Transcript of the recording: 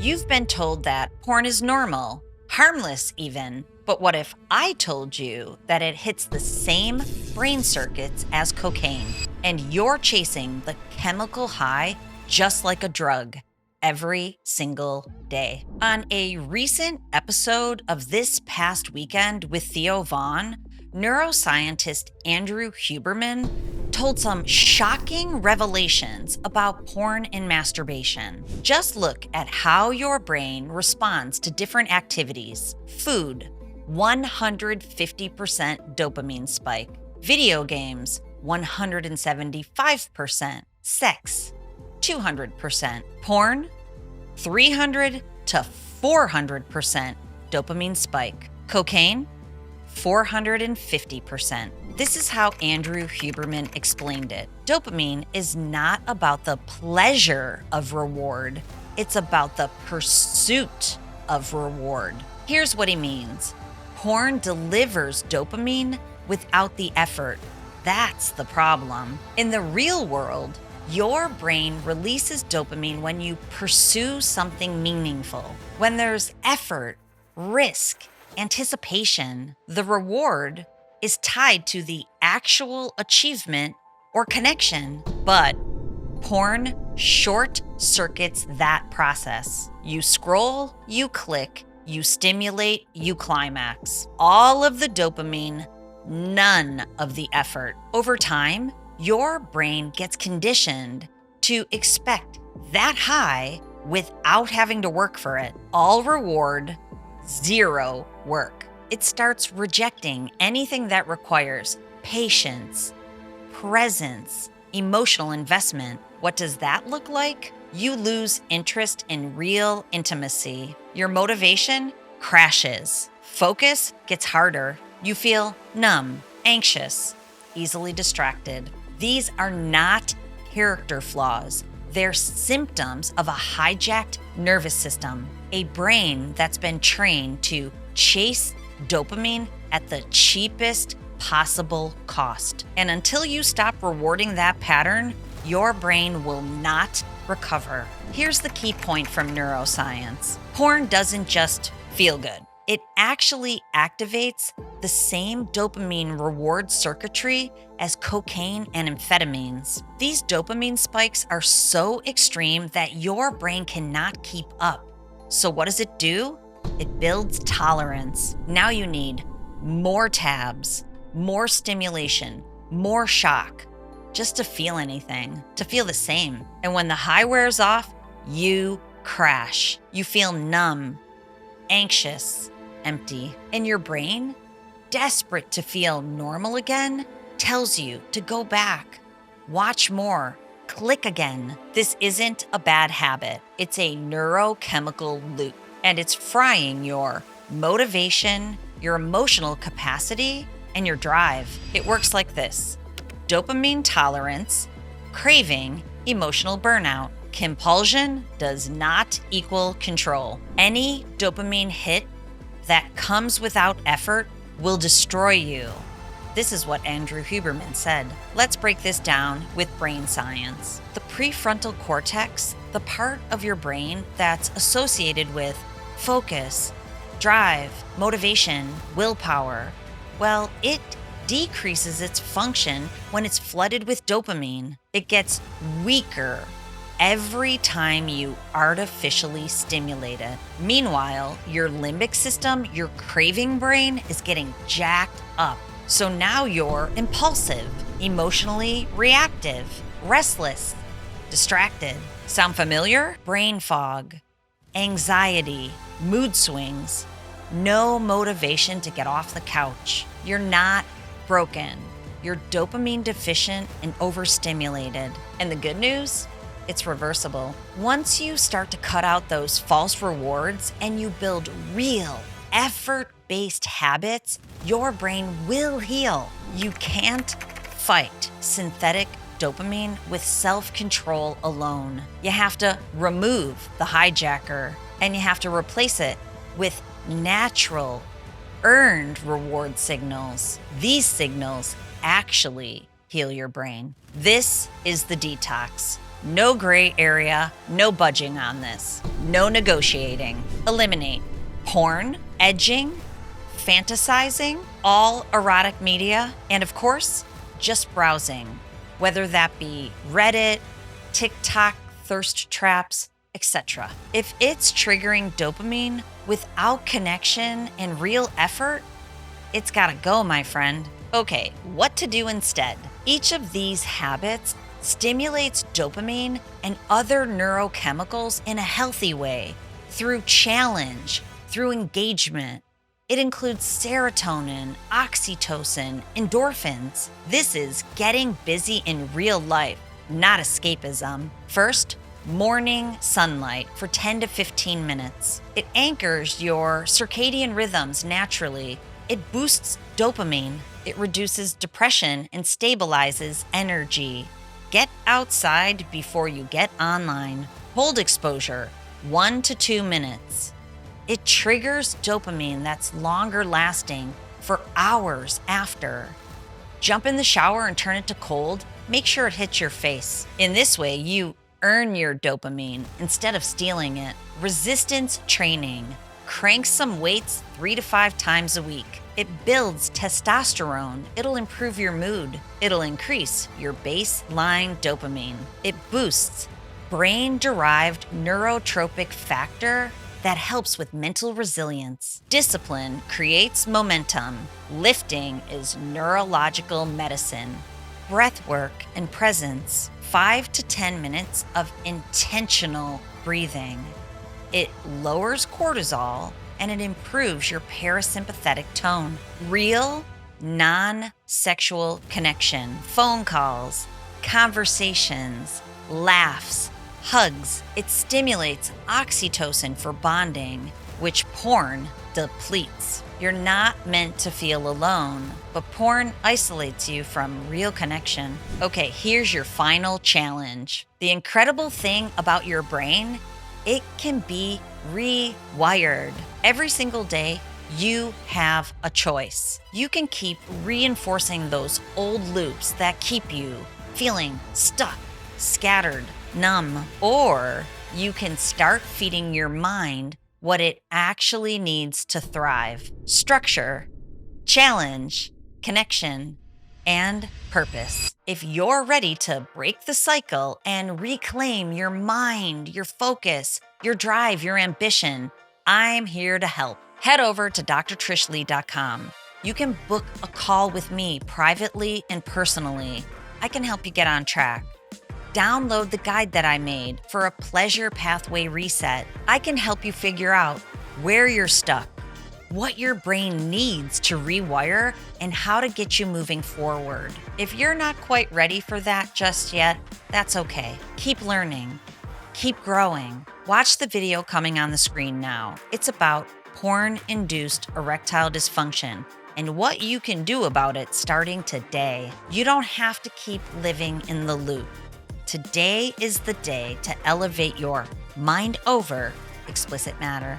You've been told that porn is normal, harmless even. But what if I told you that it hits the same brain circuits as cocaine, and you're chasing the chemical high just like a drug every single day? On a recent episode of This Past Weekend with Theo, neuroscientist Andrew Huberman told some shocking revelations about porn and masturbation. Just look at how your brain responds to different activities. Food, 150% dopamine spike. Video games, 175%. Sex, 200%. Porn, 300 to 400% dopamine spike. Cocaine, 450%. This is how Andrew Huberman explained it. Dopamine is not about the pleasure of reward. It's about the pursuit of reward. Here's what he means. Porn delivers dopamine without the effort. That's the problem. In the real world, your brain releases dopamine when you pursue something meaningful. When there's effort, risk, anticipation, the reward is tied to the actual achievement or connection. But porn short circuits that process. You scroll, you click, you stimulate, you climax. All of the dopamine, none of the effort. Over time, your brain gets conditioned to expect that high without having to work for it. All reward, zero work. It starts rejecting anything that requires patience, presence, emotional investment. What does that look like? You lose interest in real intimacy. Your motivation crashes. Focus gets harder. You feel numb, anxious, easily distracted. These are not character flaws. They're symptoms of a hijacked nervous system, a brain that's been trained to chase dopamine at the cheapest possible cost. And until you stop rewarding that pattern, your brain will not recover. Here's the key point from neuroscience. Porn doesn't just feel good. It actually activates the same dopamine reward circuitry as cocaine and amphetamines. These dopamine spikes are so extreme that your brain cannot keep up. So what does it do? It builds tolerance. Now you need more tabs, more stimulation, more shock, just to feel anything, to feel the same. And when the high wears off, you crash. You feel numb, anxious, empty. And your brain, desperate to feel normal again, tells you to go back, watch more, click again. This isn't a bad habit. It's a neurochemical loop, and it's frying your motivation, your emotional capacity, and your drive. It works like this: dopamine tolerance, craving, emotional burnout. Compulsion does not equal control. Any dopamine hit that comes without effort will destroy you. This is what Andrew Huberman said. Let's break this down with brain science. The prefrontal cortex, the part of your brain that's associated with focus, drive, motivation, willpower, well, it decreases its function when it's flooded with dopamine. It gets weaker every time you artificially stimulate it. Meanwhile, your limbic system, your craving brain, is getting jacked up. So now you're impulsive, emotionally reactive, restless, distracted. Sound familiar? Brain fog, anxiety, mood swings, no motivation to get off the couch. You're not broken. You're dopamine deficient and overstimulated. And the good news? It's reversible. Once you start to cut out those false rewards and you build real, effort-based habits, your brain will heal. You can't fight synthetic dopamine with self-control alone. You have to remove the hijacker, and you have to replace it with natural, earned reward signals. These signals actually heal your brain. This is the Detox. No gray area, no budging on this. No negotiating. Eliminate porn, edging, fantasizing, all erotic media, and of course, just browsing, whether that be Reddit, TikTok, thirst traps, etc. If it's triggering dopamine without connection and real effort, it's gotta go, my friend. Okay, what to do instead? Each of these habits stimulates dopamine and other neurochemicals in a healthy way through challenge, through engagement. It includes serotonin, oxytocin, endorphins. This is getting busy in real life, not escapism. First, morning sunlight for 10 to 15 minutes. It anchors your circadian rhythms naturally. It boosts dopamine. It reduces depression and stabilizes energy. Get outside before you get online. Hold exposure, 1 to 2 minutes. It triggers dopamine that's longer lasting for hours after. Jump in the shower and turn it to cold. Make sure it hits your face. In this way, you earn your dopamine instead of stealing it. Resistance training. Crank some weights 3 to 5 times a week. It builds testosterone. It'll improve your mood. It'll increase your baseline dopamine. It boosts brain-derived neurotropic factor that helps with mental resilience. Discipline creates momentum. Lifting is neurological medicine. Breath work and presence. 5 to 10 minutes of intentional breathing. It lowers cortisol and it improves your parasympathetic tone. Real, non-sexual connection, phone calls, conversations, laughs, hugs. It stimulates oxytocin for bonding, which porn depletes. You're not meant to feel alone, but porn isolates you from real connection. Okay, here's your final challenge. The incredible thing about your brain, it can be rewired. Every single day, you have a choice. You can keep reinforcing those old loops that keep you feeling stuck, scattered, numb, or you can start feeding your mind what it actually needs to thrive. Structure, challenge, connection, and purpose. If you're ready to break the cycle and reclaim your mind, your focus, your drive, your ambition, I'm here to help. Head over to drtrishleigh.com. You can book a call with me privately and personally. I can help you get on track. Download the guide that I made for a pleasure pathway reset. I can help you figure out where you're stuck, what your brain needs to rewire, and how to get you moving forward. If you're not quite ready for that just yet, that's okay. Keep learning. Keep growing. Watch the video coming on the screen now. It's about porn-induced erectile dysfunction and what you can do about it starting today. You don't have to keep living in the loop. Today is the day to elevate your mind over explicit matter.